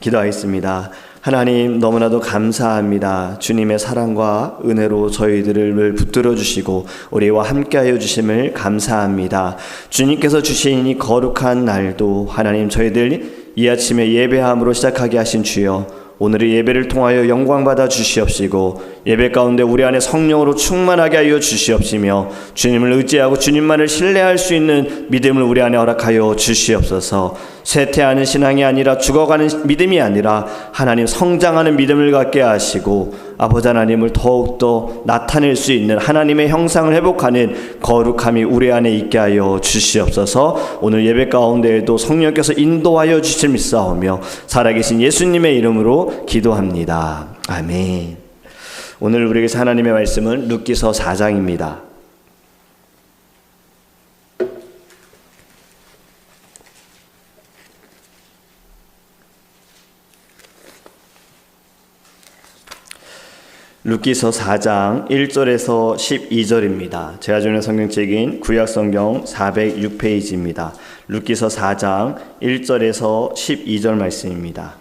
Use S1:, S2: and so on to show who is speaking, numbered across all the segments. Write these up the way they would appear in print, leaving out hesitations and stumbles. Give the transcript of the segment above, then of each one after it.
S1: 기도하겠습니다. 하나님, 너무나도 감사합니다. 주님의 사랑과 은혜로 저희들을 붙들어 주시고 우리와 함께하여 주심을 감사합니다. 주님께서 주신 이 거룩한 날도 하나님, 저희들 이 아침에 예배함으로 시작하게 하신 주여, 오늘의 예배를 통하여 영광 받아 주시옵시고 예배 가운데 우리 안에 성령으로 충만하게 하여 주시옵시며 주님을 의지하고 주님만을 신뢰할 수 있는 믿음을 우리 안에 허락하여 주시옵소서. 쇠퇴하는 신앙이 아니라 죽어가는 믿음이 아니라 하나님 성장하는 믿음을 갖게 하시고 아버지 하나님을 더욱더 나타낼 수 있는 하나님의 형상을 회복하는 거룩함이 우리 안에 있게 하여 주시옵소서. 오늘 예배 가운데에도 성령께서 인도하여 주실 믿사오며 살아계신 예수님의 이름으로 기도합니다. 아멘. 오늘 우리에게 하나님의 말씀은 룻기서 4장입니다. 룻기서 4장 1절에서 12절입니다. 제가 주는 성경책인 구약성경 406페이지입니다. 룻기서 4장 1절에서 12절 말씀입니다.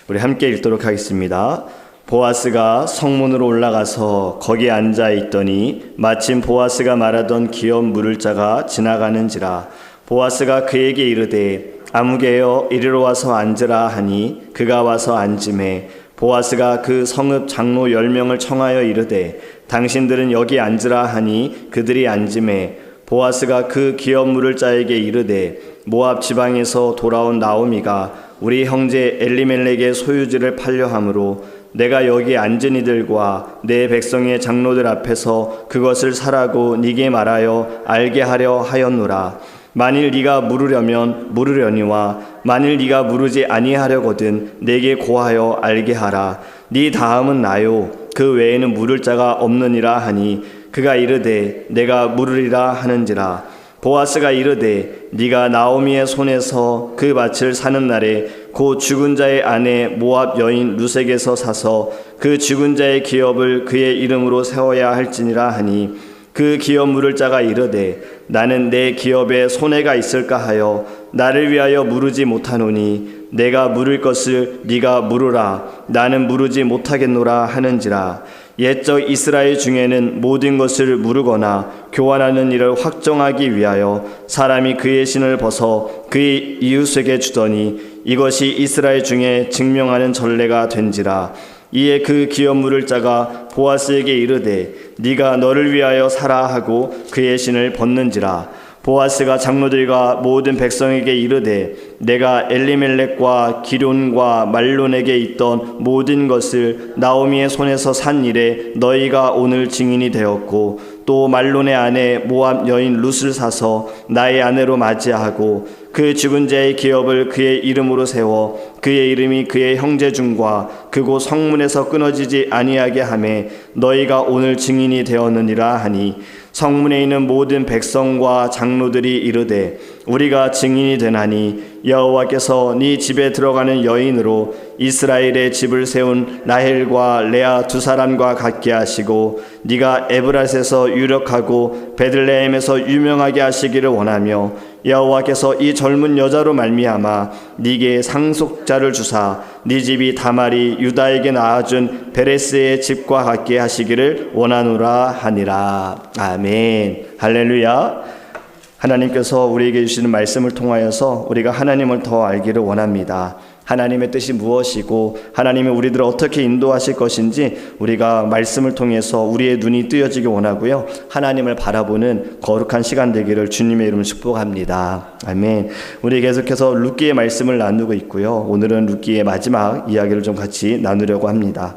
S1: 우리 함께 읽도록 하겠습니다. 보아스가 성문으로 올라가서 거기에 앉아 있더니 마침 보아스가 말하던 기업 물을 자가 지나가는지라. 보아스가 그에게 이르되 아무개여 이리로 와서 앉으라 하니 그가 와서 앉음에 보아스가 그 성읍 장로 10명을 청하여 이르되 당신들은 여기 앉으라 하니 그들이 앉음에 보아스가 그 기업 물을 자에게 이르되 모압 지방에서 돌아온 나오미가 우리 형제 엘리멜렉의 소유지를 팔려 함으로 내가 여기 앉은 이들과 내 백성의 장로들 앞에서 그것을 사라고 네게 말하여 알게 하려 하였노라. 만일 네가 물으려면 물으려니와 만일 네가 물으지 아니하려거든 내게 고하여 알게 하라. 네 다음은 나요. 그 외에는 물을 자가 없느니라 하니 그가 이르되 내가 물으리라 하는지라. 보아스가 이르되 네가 나오미의 손에서 그 밭을 사는 날에 그 죽은 자의 아내 모압 여인 룻에게서 사서 그 죽은 자의 기업을 그의 이름으로 세워야 할지니라 하니 그 기업 물을 자가 이르되 나는 내 기업에 손해가 있을까 하여 나를 위하여 물으지 못하노니 내가 물을 것을 네가 물으라. 나는 물으지 못하겠노라 하는지라. 옛적 이스라엘 중에는 모든 것을 물으거나 교환하는 일을 확정하기 위하여 사람이 그의 신을 벗어 그의 이웃에게 주더니 이것이 이스라엘 중에 증명하는 전례가 된지라. 이에 그 기업 물을 자가 보아스에게 이르되 네가 너를 위하여 사라 하고 그의 신을 벗는지라. 보아스가 장로들과 모든 백성에게 이르되 내가 엘리멜렉과 기럨과 말론에게 있던 모든 것을 나오미의 손에서 산 일에 너희가 오늘 증인이 되었고 또 말론의 아내 모압 여인 룻을 사서 나의 아내로 맞이하고 그 죽은 자의 기업을 그의 이름으로 세워 그의 이름이 그의 형제 중과 그곳 성문에서 끊어지지 아니하게 하매 너희가 오늘 증인이 되었느니라 하니 성문에 있는 모든 백성과 장로들이 이르되 우리가 증인이 되나니 여호와께서 네 집에 들어가는 여인으로 이스라엘의 집을 세운 라헬과 레아 두 사람과 같게 하시고 네가 에브라스에서 유력하고 베들레헴에서 유명하게 하시기를 원하며 여호와께서 이 젊은 여자로 말미암아 네게 상속자를 주사 네 집이 다말이 유다에게 낳아준 베레스의 집과 같게 하시기를 원하노라 하니라. 아멘. 할렐루야. 하나님께서 우리에게 주시는 말씀을 통하여서 우리가 하나님을 더 알기를 원합니다. 하나님의 뜻이 무엇이고 하나님이 우리들을 어떻게 인도하실 것인지 우리가 말씀을 통해서 우리의 눈이 뜨여지기 원하고요. 하나님을 바라보는 거룩한 시간 되기를 주님의 이름으로 축복합니다. 아멘. 우리 계속해서 룻기의 말씀을 나누고 있고요. 오늘은 룻기의 마지막 이야기를 좀 같이 나누려고 합니다.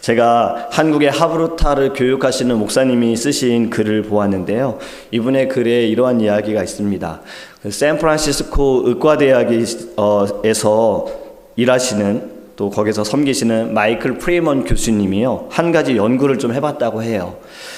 S1: 제가 한국의 하브루타를 교육하시는 목사님이 쓰신 글을 보았는데요. 이분의 글에 이러한 이야기가 있습니다. 샌프란시스코 의과대학에서 일하시는 또 거기서 섬기시는 마이클 프리먼 교수님이요. 한 가지 연구를 좀 해봤다고 해요.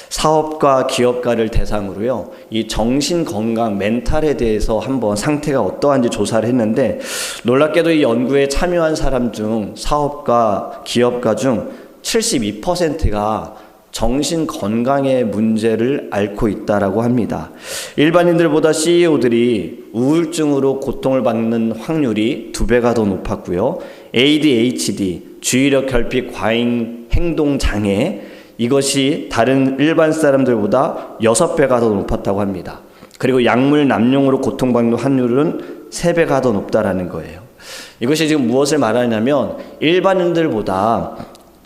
S1: 사업가, 기업가를 대상으로요. 이 정신 건강, 멘탈에 대해서 한번 상태가 어떠한지 조사를 했는데 놀랍게도 이 연구에 참여한 사람 중 사업가, 기업가 중 72%가 정신 건강의 문제를 앓고 있다라고 합니다. 일반인들보다 CEO들이 우울증으로 고통을 받는 확률이 2배가 더 높았고요. ADHD, 주의력 결핍 과잉 행동 장애, 이것이 다른 일반 사람들보다 6배가 더 높았다고 합니다. 그리고 약물 남용으로 고통받는 확률은 3배가 더 높다라는 거예요. 이것이 지금 무엇을 말하냐면 일반인들보다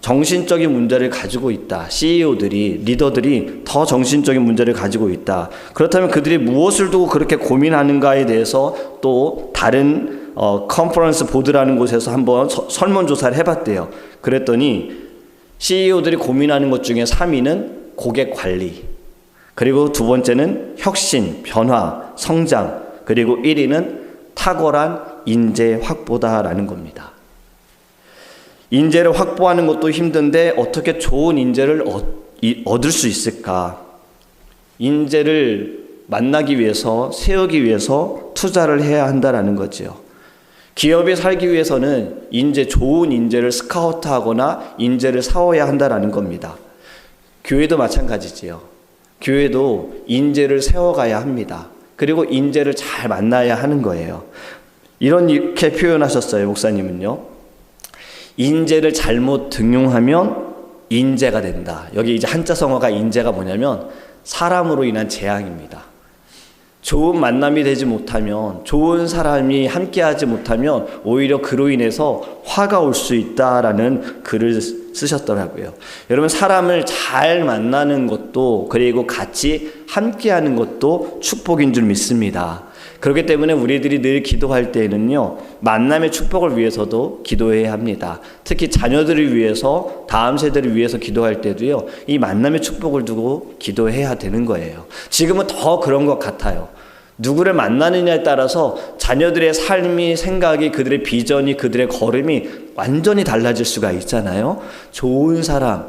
S1: 정신적인 문제를 가지고 있다. CEO들이, 리더들이 더 정신적인 문제를 가지고 있다. 그렇다면 그들이 무엇을 두고 그렇게 고민하는가에 대해서 또 다른 컨퍼런스 보드라는 곳에서 한번 설문조사를 해봤대요. 그랬더니 CEO들이 고민하는 것 중에 3위는 고객 관리, 그리고 2번째는 혁신, 변화, 성장, 그리고 1위는 탁월한 인재 확보다라는 겁니다. 인재를 확보하는 것도 힘든데 어떻게 좋은 인재를 얻을 수 있을까? 인재를 만나기 위해서, 세우기 위해서 투자를 해야 한다라는 거죠. 기업이 살기 위해서는 좋은 인재를 스카우트하거나 인재를 사와야 한다라는 겁니다. 교회도 마찬가지지요. 교회도 인재를 세워가야 합니다. 그리고 인재를 잘 만나야 하는 거예요. 이렇게 표현하셨어요, 목사님은요. 인재를 잘못 등용하면 인재가 된다. 여기 이제 한자성어가 인재가 뭐냐면 사람으로 인한 재앙입니다. 좋은 만남이 되지 못하면, 좋은 사람이 함께하지 못하면 오히려 그로 인해서 화가 올 수 있다라는 글을 쓰셨더라고요. 여러분, 사람을 잘 만나는 것도, 그리고 같이 함께하는 것도 축복인 줄 믿습니다. 그렇기 때문에 우리들이 늘 기도할 때에는요, 만남의 축복을 위해서도 기도해야 합니다. 특히 자녀들을 위해서, 다음 세대를 위해서 기도할 때도요, 이 만남의 축복을 두고 기도해야 되는 거예요. 지금은 더 그런 것 같아요. 누구를 만나느냐에 따라서 자녀들의 삶이, 생각이, 그들의 비전이, 그들의 걸음이 완전히 달라질 수가 있잖아요. 좋은 사람,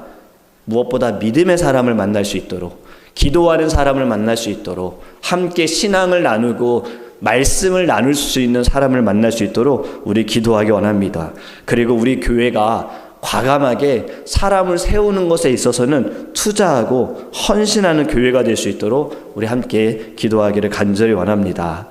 S1: 무엇보다 믿음의 사람을 만날 수 있도록, 기도하는 사람을 만날 수 있도록, 함께 신앙을 나누고 말씀을 나눌 수 있는 사람을 만날 수 있도록 우리 기도하기 원합니다. 그리고 우리 교회가 과감하게 사람을 세우는 것에 있어서는 투자하고 헌신하는 교회가 될 수 있도록 우리 함께 기도하기를 간절히 원합니다.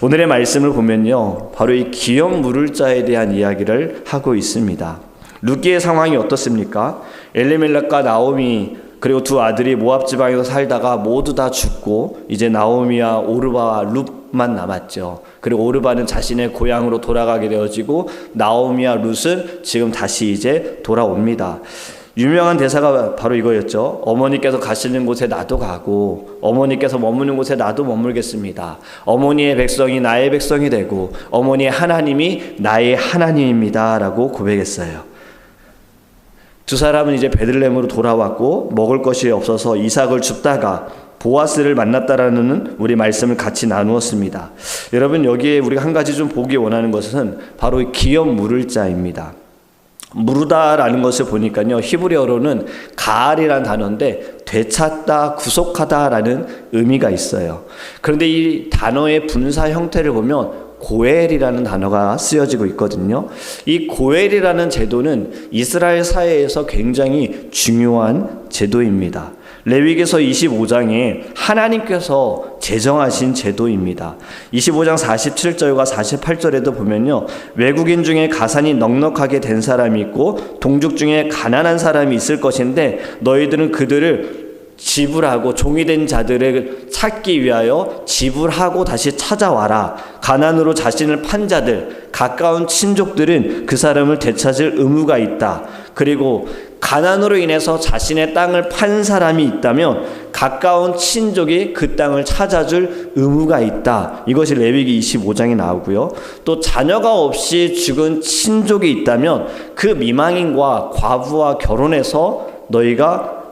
S1: 오늘의 말씀을 보면요, 바로 이 기업 물을 자에 대한 이야기를 하고 있습니다. 룻기의 상황이 어떻습니까? 엘리멜렉과 나오미, 그리고 2 아들이 모압 지방에서 살다가 모두 다 죽고 이제 나오미와 오르바와 룻만 남았죠. 그리고 오르바는 자신의 고향으로 돌아가게 되어지고 나오미와 룻은 지금 다시 이제 돌아옵니다. 유명한 대사가 바로 이거였죠. 어머니께서 가시는 곳에 나도 가고 어머니께서 머무는 곳에 나도 머물겠습니다. 어머니의 백성이 나의 백성이 되고 어머니의 하나님이 나의 하나님입니다 라고 고백했어요. 2 사람은 이제 베들레헴으로 돌아왔고 먹을 것이 없어서 이삭을 줍다가 보아스를 만났다라는 우리 말씀을 같이 나누었습니다. 여러분, 여기에 우리가 한 가지 좀 보기 원하는 것은 바로 기업 물을 자입니다. 무르다라는 것을 보니까요, 히브리어로는 가알이라는 단어인데 되찾다, 구속하다라는 의미가 있어요. 그런데 이 단어의 분사 형태를 보면 고엘이라는 단어가 쓰여지고 있거든요. 이 고엘이라는 제도는 이스라엘 사회에서 굉장히 중요한 제도입니다. 레위기서 25장에 하나님께서 제정하신 제도입니다. 25장 47절과 48절에도 보면요, 외국인 중에 가산이 넉넉하게 된 사람이 있고 동족 중에 가난한 사람이 있을 것인데 너희들은 그들을 지불하고 종이 된 자들을 찾기 위하여 지불하고 다시 찾아와라. 가난으로 자신을 판 자들, 가까운 친족들은 그 사람을 되찾을 의무가 있다. 그리고 가난으로 인해서 자신의 땅을 판 사람이 있다면 가까운 친족이 그 땅을 찾아줄 의무가 있다. 이것이 레위기 25장에 나오고요. 또 자녀가 없이 죽은 친족이 있다면 그 미망인과 과부와 결혼해서 너희가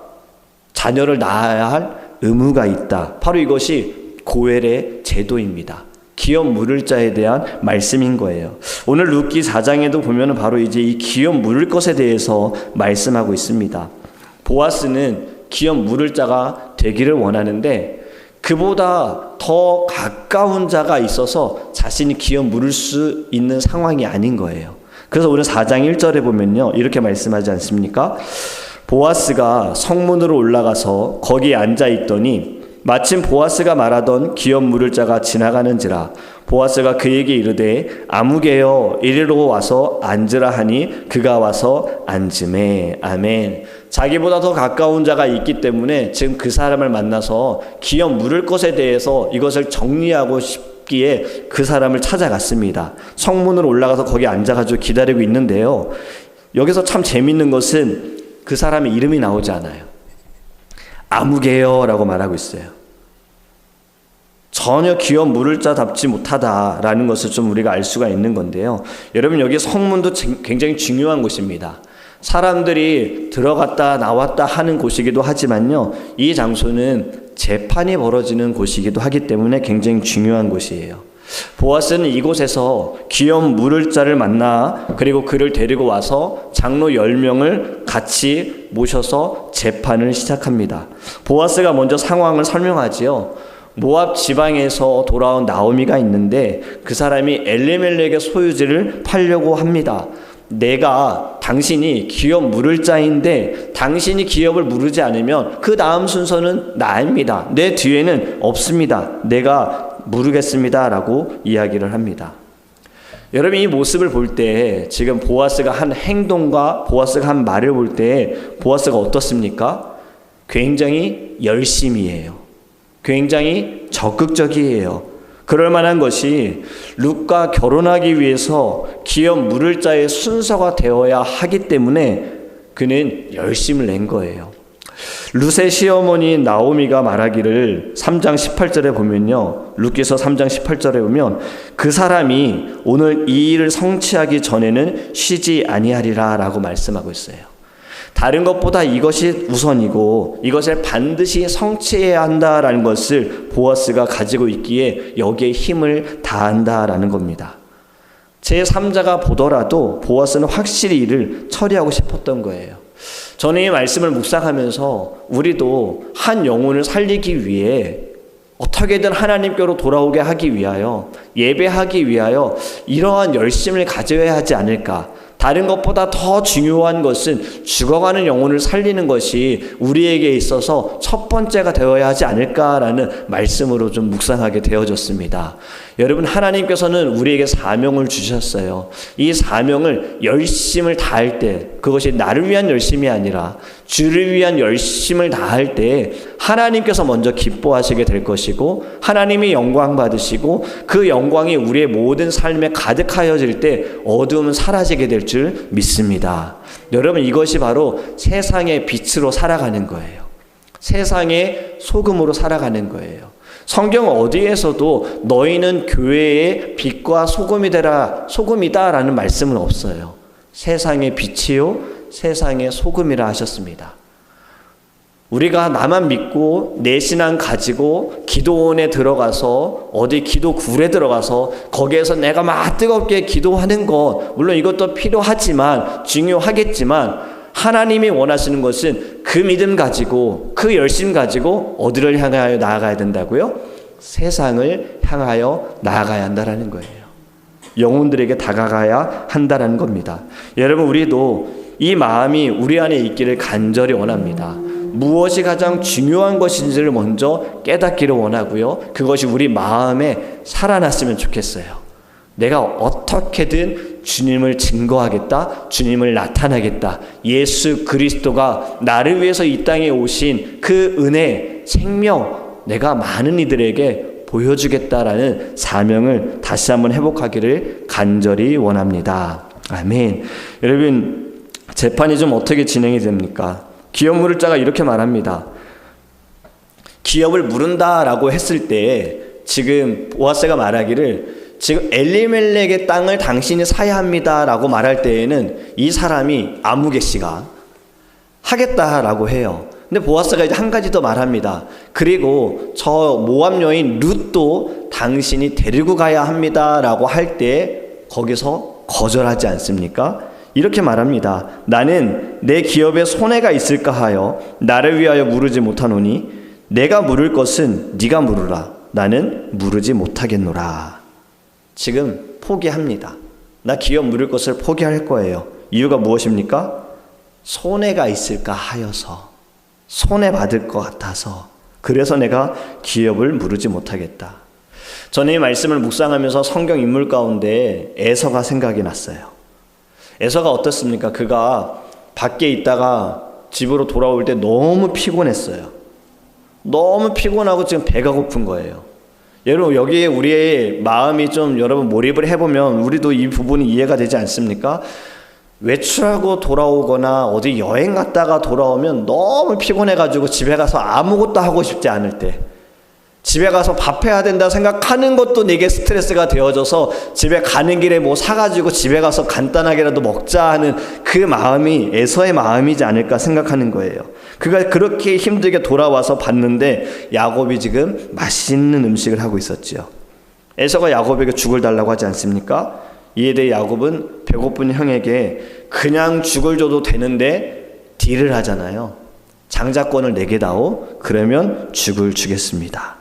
S1: 자녀를 낳아야 할 의무가 있다. 바로 이것이 고엘의 제도입니다. 기업 물을 자에 대한 말씀인 거예요. 오늘 룻기 4장에도 보면 바로 이제 이 기업 물을 것에 대해서 말씀하고 있습니다. 보아스는 기업 물을 자가 되기를 원하는데 그보다 더 가까운 자가 있어서 자신이 기업 물을 수 있는 상황이 아닌 거예요. 그래서 오늘 4장 1절에 보면요, 이렇게 말씀하지 않습니까? 보아스가 성문으로 올라가서 거기에 앉아 있더니 마침 보아스가 말하던 기업 물을 자가 지나가는지라. 보아스가 그에게 이르되 아무개여 이리로 와서 앉으라 하니 그가 와서 앉으매. 아멘. 자기보다 더 가까운 자가 있기 때문에 지금 그 사람을 만나서 기업 물을 것에 대해서 이것을 정리하고 싶기에 그 사람을 찾아갔습니다. 성문으로 올라가서 거기 앉아가지고 기다리고 있는데요. 여기서 참 재밌는 것은 그 사람의 이름이 나오지 않아요. 아무개요 라고 말하고 있어요. 전혀 기업 물을 자답지 못하다라는 것을 좀 우리가 알 수가 있는 건데요. 여러분, 여기 성문도 굉장히 중요한 곳입니다. 사람들이 들어갔다 나왔다 하는 곳이기도 하지만요, 이 장소는 재판이 벌어지는 곳이기도 하기 때문에 굉장히 중요한 곳이에요. 보아스는 이곳에서 기업 물을 자를 만나 그리고 그를 데리고 와서 장로 10명을 같이 모셔서 재판을 시작합니다. 보아스가 먼저 상황을 설명하지요. 모압 지방에서 돌아온 나오미가 있는데 그 사람이 엘리멜렉의 소유지를 팔려고 합니다. 내가 당신이 기업 물을 자인데 당신이 기업을 물으지 않으면 그 다음 순서는 나입니다. 내 뒤에는 없습니다. 내가 물으겠습니다 라고 이야기를 합니다. 여러분, 이 모습을 볼 때 지금 보아스가 한 행동과 보아스가 한 말을 볼 때 보아스가 어떻습니까? 굉장히 열심히해요. 굉장히 적극적이에요. 그럴 만한 것이 룻과 결혼하기 위해서 기업 물을 자의 순서가 되어야 하기 때문에 그는 열심을 낸 거예요. 룻의 시어머니 나오미가 말하기를 3장 18절에 보면요, 룻기서 3장 18절에 보면 그 사람이 오늘 이 일을 성취하기 전에는 쉬지 아니하리라 라고 말씀하고 있어요. 다른 것보다 이것이 우선이고 이것을 반드시 성취해야 한다라는 것을 보아스가 가지고 있기에 여기에 힘을 다한다라는 겁니다. 제3자가 보더라도 보아스는 확실히 이를 처리하고 싶었던 거예요. 저는 이 말씀을 묵상하면서 우리도 한 영혼을 살리기 위해 어떻게든 하나님께로 돌아오게 하기 위하여, 예배하기 위하여 이러한 열심을 가져야 하지 않을까. 다른 것보다 더 중요한 것은 죽어가는 영혼을 살리는 것이 우리에게 있어서 첫 번째가 되어야 하지 않을까라는 말씀으로 좀 묵상하게 되어졌습니다. 여러분, 하나님께서는 우리에게 사명을 주셨어요. 이 사명을 열심을 다할 때, 그것이 나를 위한 열심이 아니라 주를 위한 열심을 다할 때 하나님께서 먼저 기뻐하시게 될 것이고 하나님이 영광 받으시고 그 영광이 우리의 모든 삶에 가득하여질 때 어두움은 사라지게 될 줄 믿습니다. 여러분, 이것이 바로 세상의 빛으로 살아가는 거예요. 세상의 소금으로 살아가는 거예요. 성경 어디에서도 너희는 교회의 빛과 소금이 되라, 소금이다라는 말씀은 없어요. 세상의 빛이요 세상의 소금이라 하셨습니다. 우리가 나만 믿고 내 신앙 가지고 기도원에 들어가서 어디 기도굴에 들어가서 거기에서 내가 막 뜨겁게 기도하는 것, 물론 이것도 필요하지만 중요하겠지만 하나님이 원하시는 것은 그 믿음 가지고 그 열심 가지고 어디를 향하여 나아가야 된다고요? 세상을 향하여 나아가야 한다는 거예요. 영혼들에게 다가가야 한다는 겁니다. 여러분, 우리도 이 마음이 우리 안에 있기를 간절히 원합니다. 무엇이 가장 중요한 것인지를 먼저 깨닫기를 원하고요. 그것이 우리 마음에 살아났으면 좋겠어요. 내가 어떻게든 주님을 증거하겠다, 주님을 나타나겠다, 예수 그리스도가 나를 위해서 이 땅에 오신 그 은혜, 생명, 내가 많은 이들에게 보여주겠다라는 사명을 다시 한번 회복하기를 간절히 원합니다. 아멘. 여러분, 재판이 좀 어떻게 진행이 됩니까? 기업 물을 자가 이렇게 말합니다. 기업을 물은다라고 했을 때 지금 보아스가 말하기를 지금 엘리멜렉의 땅을 당신이 사야 합니다라고 말할 때에는 이 사람이 아무개 씨가 하겠다라고 해요. 근데 보아스가 이제 한 가지 더 말합니다. 그리고 저 모압 여인 룻도 당신이 데리고 가야 합니다라고 할 때 거기서 거절하지 않습니까? 이렇게 말합니다. 나는 내 기업에 손해가 있을까 하여 나를 위하여 물으지 못하노니 내가 물을 것은 네가 물으라. 나는 물으지 못하겠노라. 지금 포기합니다. 나 기업 물을 것을 포기할 거예요. 이유가 무엇입니까? 손해가 있을까 하여서, 손해받을 것 같아서 그래서 내가 기업을 무르지 못하겠다. 저는 이 말씀을 묵상하면서 성경 인물 가운데 에서가 생각이 났어요. 에서가 어떻습니까? 그가 밖에 있다가 집으로 돌아올 때 너무 피곤했어요. 너무 피곤하고 지금 배가 고픈 거예요. 여러분, 여기에 우리의 마음이 좀 여러분 몰입을 해보면 우리도 이 부분이 이해가 되지 않습니까? 외출하고 돌아오거나 어디 여행 갔다가 돌아오면 너무 피곤해가지고 집에 가서 아무것도 하고 싶지 않을 때, 집에 가서 밥 해야 된다 생각하는 것도 내게 스트레스가 되어져서 집에 가는 길에 뭐 사가지고 집에 가서 간단하게라도 먹자 하는 그 마음이 에서의 마음이지 않을까 생각하는 거예요. 그가 그렇게 힘들게 돌아와서 봤는데 야곱이 지금 맛있는 음식을 하고 있었지요. 에서가 야곱에게 죽을 달라고 하지 않습니까? 이에 대해 야곱은 배고픈 형에게 그냥 죽을 줘도 되는데 딜을 하잖아요. 장자권을 내게 다오. 그러면 죽을 주겠습니다.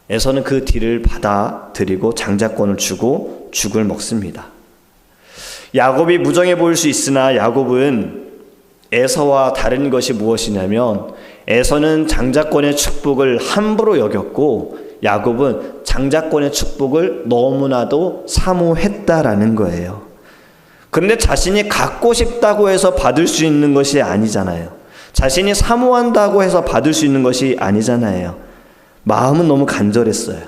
S1: 에서는 그 딜을 받아들이고 장자권을 주고 죽을 먹습니다. 야곱이 무정해 보일 수 있으나 야곱은 에서와 다른 것이 무엇이냐면 에서는 장자권의 축복을 함부로 여겼고 야곱은 장자권의 축복을 너무나도 사모했다라는 거예요. 그런데 자신이 갖고 싶다고 해서 받을 수 있는 것이 아니잖아요. 자신이 사모한다고 해서 받을 수 있는 것이 아니잖아요. 마음은 너무 간절했어요.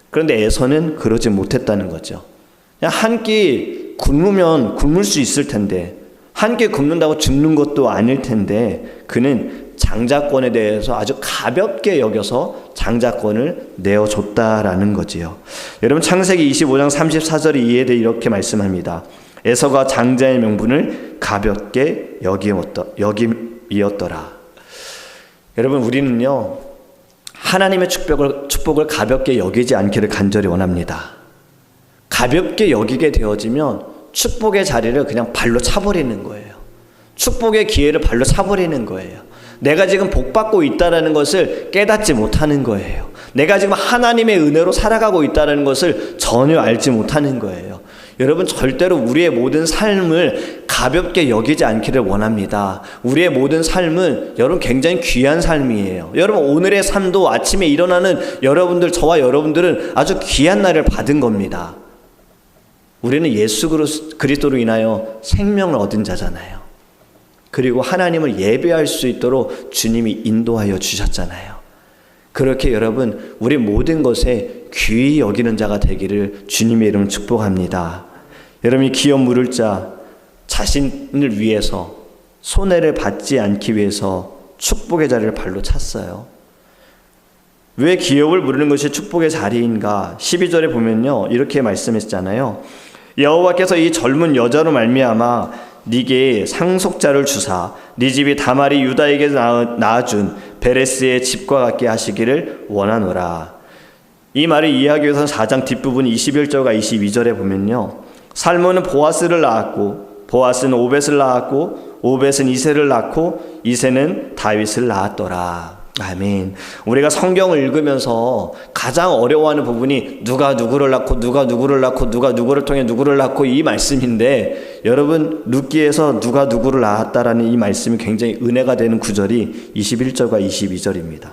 S1: 그런데 에서는 그러지 못했다는 거죠. 그냥 한 끼 굶으면 굶을 수 있을 텐데, 한 끼 굶는다고 죽는 것도 아닐 텐데, 그는 장자권에 대해서 아주 가볍게 여겨서 장자권을 내어줬다라는 거지요. 여러분, 창세기 25장 34절이 이에 대해 이렇게 말씀합니다. 에서가 장자의 명분을 가볍게 여김이었더라. 여러분, 우리는요 하나님의 축복을 가볍게 여기지 않기를 간절히 원합니다. 가볍게 여기게 되어지면 축복의 자리를 그냥 발로 차버리는 거예요. 축복의 기회를 발로 차버리는 거예요. 내가 지금 복받고 있다는 것을 깨닫지 못하는 거예요. 내가 지금 하나님의 은혜로 살아가고 있다는 것을 전혀 알지 못하는 거예요. 여러분, 절대로 우리의 모든 삶을 가볍게 여기지 않기를 원합니다. 우리의 모든 삶은 여러분 굉장히 귀한 삶이에요. 여러분, 오늘의 삶도 아침에 일어나는 여러분들, 저와 여러분들은 아주 귀한 날을 받은 겁니다. 우리는 예수 그리스도로 인하여 생명을 얻은 자잖아요. 그리고 하나님을 예배할 수 있도록 주님이 인도하여 주셨잖아요. 그렇게 여러분, 우리 모든 것에 귀히 여기는 자가 되기를 주님의 이름으로 축복합니다. 여러분이 기업 물을 자, 자신을 위해서 손해를 받지 않기 위해서 축복의 자리를 발로 찼어요. 왜 기업을 물는 것이 축복의 자리인가? 12절에 보면요 이렇게 말씀했잖아요. 여호와께서 이 젊은 여자로 말미암아 네게 상속자를 주사 네 집이 다말이 유다에게 낳아준 베레스의 집과 같게 하시기를 원하노라. 이 말을 이해하기 위해서는 4장 뒷부분 21절과 22절에 보면요, 살몬은 보아스를 낳았고 보아스는 오벳을 낳았고 오벳은 이새를 낳고 이새는 다윗을 낳았더라. 아멘. 우리가 성경을 읽으면서 가장 어려워하는 부분이 누가 누구를 낳고 누가 누구를 낳고 누가 누구를 통해 누구를 낳고 이 말씀인데, 여러분 룻기에서 누가 누구를 낳았다라는 이 말씀이 굉장히 은혜가 되는 구절이 21절과 22절입니다.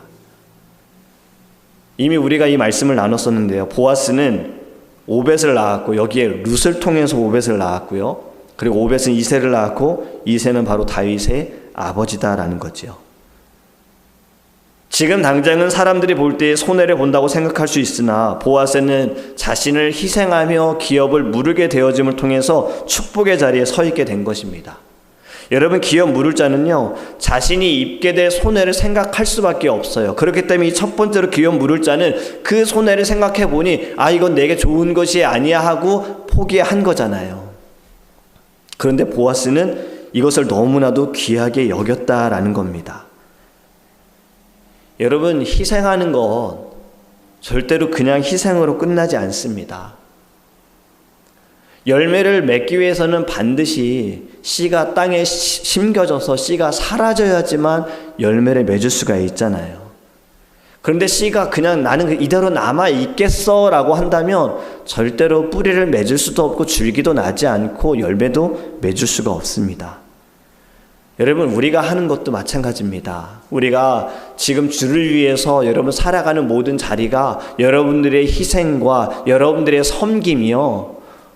S1: 이미 우리가 이 말씀을 나눴었는데요, 보아스는 오벳을 낳았고 여기에 룻을 통해서 오벳을 낳았고요, 그리고 오벳은 이새를 낳았고 이새는 바로 다윗의 아버지다라는 거죠. 지금 당장은 사람들이 볼 때 손해를 본다고 생각할 수 있으나 보아스는 자신을 희생하며 기업을 무르게 되어짐을 통해서 축복의 자리에 서 있게 된 것입니다. 여러분, 기업 물을 자는요 자신이 입게 될 손해를 생각할 수밖에 없어요. 그렇기 때문에 첫 번째로 기업 물을 자는 그 손해를 생각해 보니 이건 내게 좋은 것이 아니야 하고 포기한 거잖아요. 그런데 보아스는 이것을 너무나도 귀하게 여겼다라는 겁니다. 여러분, 희생하는 것 절대로 그냥 희생으로 끝나지 않습니다. 열매를 맺기 위해서는 반드시 씨가 땅에 심겨져서 씨가 사라져야지만 열매를 맺을 수가 있잖아요. 그런데 씨가 그냥 나는 이대로 남아 있겠어 라고 한다면 절대로 뿌리를 맺을 수도 없고 줄기도 나지 않고 열매도 맺을 수가 없습니다. 여러분, 우리가 하는 것도 마찬가지입니다. 우리가 지금 주를 위해서 여러분 살아가는 모든 자리가 여러분들의 희생과 여러분들의 섬김이요,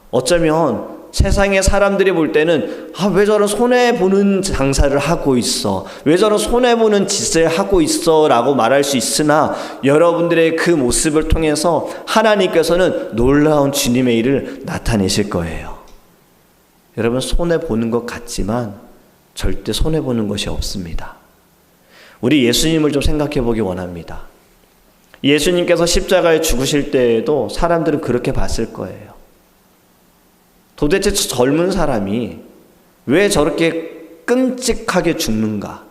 S1: 어쩌면 세상의 사람들이 볼 때는 왜 저런 손해보는 장사를 하고 있어, 왜 저런 손해보는 짓을 하고 있어 라고 말할 수 있으나, 여러분들의 그 모습을 통해서 하나님께서는 놀라운 주님의 일을 나타내실 거예요. 여러분, 손해보는 것 같지만 절대 손해보는 것이 없습니다. 우리 예수님을 좀 생각해 보기 원합니다. 예수님께서 십자가에 죽으실 때에도 사람들은 그렇게 봤을 거예요. 도대체 젊은 사람이 왜 저렇게 끔찍하게 죽는가?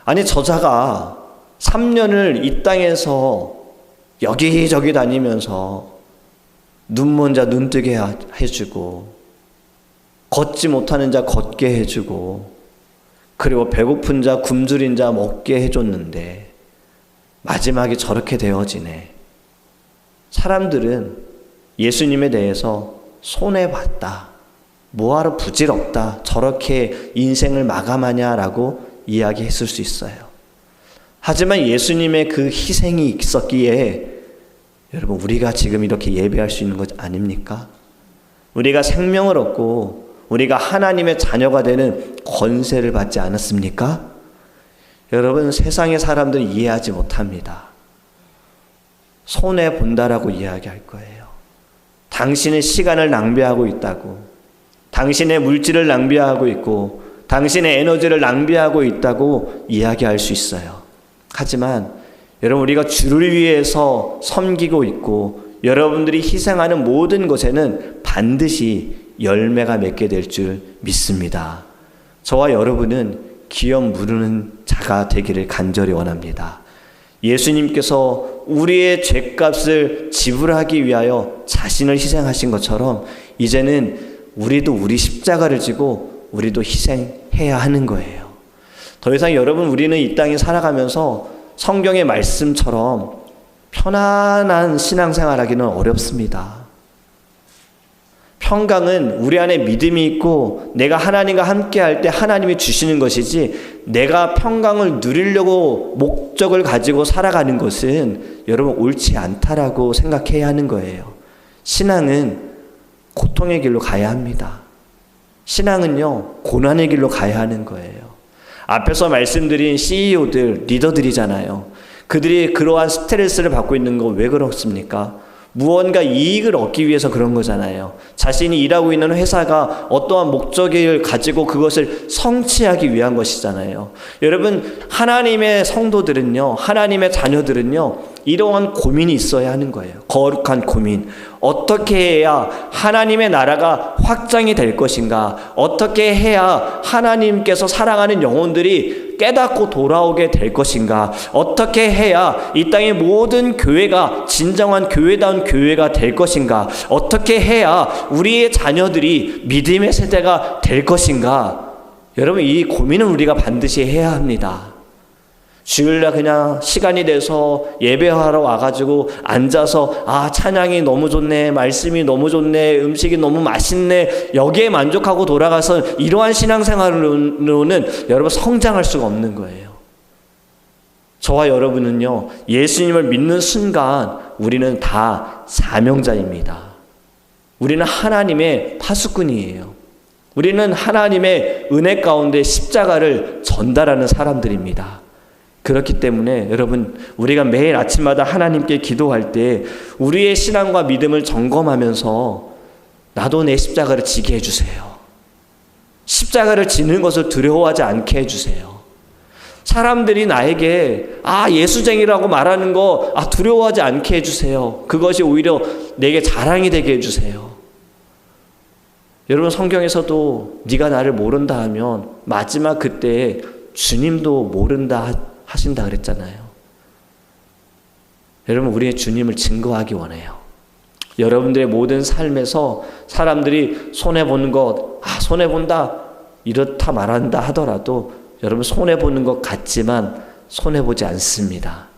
S1: 아니, 저자가 3년을 이 땅에서 여기저기 다니면서 눈 먼 자 눈 뜨게 해주고, 걷지 못하는 자 걷게 해주고, 그리고 배고픈 자 굶주린 자 먹게 해줬는데 마지막에 저렇게 되어지네. 사람들은 예수님에 대해서 손해봤다, 뭐하러 부질없다, 저렇게 인생을 마감하냐라고 이야기했을 수 있어요. 하지만 예수님의 그 희생이 있었기에 여러분, 우리가 지금 이렇게 예배할 수 있는 것 아닙니까? 우리가 생명을 얻고 우리가 하나님의 자녀가 되는 권세를 받지 않았습니까? 여러분, 세상의 사람들은 이해하지 못합니다. 손해본다라고 이야기할 거예요. 당신의 시간을 낭비하고 있다고, 당신의 물질을 낭비하고 있고, 당신의 에너지를 낭비하고 있다고 이야기할 수 있어요. 하지만 여러분, 우리가 주를 위해서 섬기고 있고 여러분들이 희생하는 모든 것에는 반드시 열매가 맺게 될 줄 믿습니다. 저와 여러분은 기업 무르는 자가 되기를 간절히 원합니다. 예수님께서 우리의 죄값을 지불하기 위하여 자신을 희생하신 것처럼 이제는 우리도 우리 십자가를 지고 우리도 희생해야 하는 거예요. 더 이상 여러분, 우리는 이 땅에 살아가면서 성경의 말씀처럼 편안한 신앙생활하기는 어렵습니다. 평강은 우리 안에 믿음이 있고 내가 하나님과 함께 할 때 하나님이 주시는 것이지, 내가 평강을 누리려고 목적을 가지고 살아가는 것은 여러분 옳지 않다라고 생각해야 하는 거예요. 신앙은 고통의 길로 가야 합니다. 신앙은요, 고난의 길로 가야 하는 거예요. 앞에서 말씀드린 CEO들, 리더들이잖아요. 그들이 그러한 스트레스를 받고 있는 거 왜 그렇습니까? 무언가 이익을 얻기 위해서 그런 거잖아요. 자신이 일하고 있는 회사가 어떠한 목적을 가지고 그것을 성취하기 위한 것이잖아요. 여러분, 하나님의 성도들은요, 하나님의 자녀들은요, 이러한 고민이 있어야 하는 거예요. 거룩한 고민. 어떻게 해야 하나님의 나라가 확장이 될 것인가? 어떻게 해야 하나님께서 사랑하는 영혼들이 깨닫고 돌아오게 될 것인가? 어떻게 해야 이 땅의 모든 교회가 진정한 교회다운 교회가 될 것인가? 어떻게 해야 우리의 자녀들이 믿음의 세대가 될 것인가? 여러분, 이 고민은 우리가 반드시 해야 합니다. 주일날 그냥 시간이 돼서 예배하러 와가지고 앉아서 찬양이 너무 좋네, 말씀이 너무 좋네, 음식이 너무 맛있네, 여기에 만족하고 돌아가서 이러한 신앙생활로는 여러분 성장할 수가 없는 거예요. 저와 여러분은요, 예수님을 믿는 순간 우리는 다 사명자입니다. 우리는 하나님의 파수꾼이에요. 우리는 하나님의 은혜 가운데 십자가를 전달하는 사람들입니다. 그렇기 때문에 여러분, 우리가 매일 아침마다 하나님께 기도할 때 우리의 신앙과 믿음을 점검하면서 나도 내 십자가를 지게 해주세요. 십자가를 지는 것을 두려워하지 않게 해주세요. 사람들이 나에게 예수쟁이라고 말하는 거 두려워하지 않게 해주세요. 그것이 오히려 내게 자랑이 되게 해주세요. 여러분, 성경에서도 네가 나를 모른다 하면 마지막 그때에 주님도 모른다 하신다 그랬잖아요. 여러분, 우리의 주님을 증거하기 원해요. 여러분들의 모든 삶에서 사람들이 손해보는 것, 손해본다, 이렇다 말한다 하더라도 여러분, 손해보는 것 같지만 손해보지 않습니다.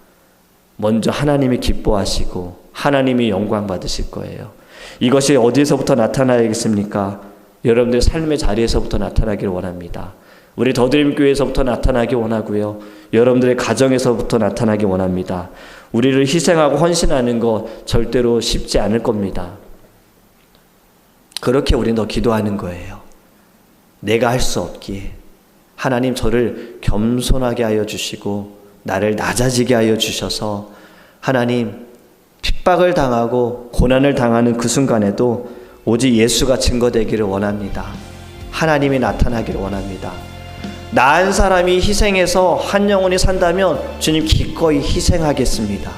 S1: 먼저 하나님이 기뻐하시고 하나님이 영광 받으실 거예요. 이것이 어디서부터 나타나야겠습니까? 여러분들의 삶의 자리에서부터 나타나기를 원합니다. 우리 더드림 교회에서부터 나타나기 원하고요.
S2: 여러분들의 가정에서부터 나타나기 원합니다. 우리를 희생하고 헌신하는 거 절대로 쉽지 않을 겁니다. 그렇게 우리는 더 기도하는 거예요. 내가 할 수 없기에 하나님 저를 겸손하게 하여 주시고 나를 낮아지게 하여 주셔서 하나님 핍박을 당하고 고난을 당하는 그 순간에도 오직 예수가 증거되기를 원합니다. 하나님이 나타나기를 원합니다. 나은 사람이 희생해서 한 영혼이 산다면 주님 기꺼이 희생하겠습니다.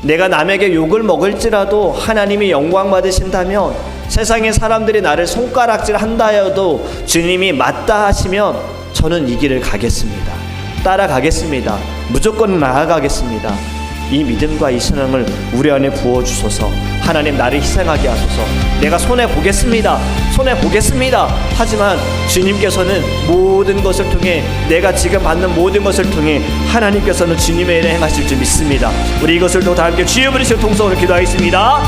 S2: 내가 남에게 욕을 먹을지라도 하나님이 영광 받으신다면 세상의 사람들이 나를 손가락질 한다 해도 주님이 맞다 하시면 저는 이 길을 가겠습니다. 따라가겠습니다. 무조건 나아가겠습니다. 이 믿음과 이 신앙을 우리 안에 부어주소서. 하나님 나를 희생하게 하소서. 내가 손해보겠습니다. 손해보겠습니다. 하지만 주님께서는 모든 것을 통해 내가 지금 받는 모든 것을 통해 하나님께서는 주님의 일을 행하실 줄 믿습니다. 우리 이것을 또 다 함께 주여 부르시고 통성으로 기도하겠습니다.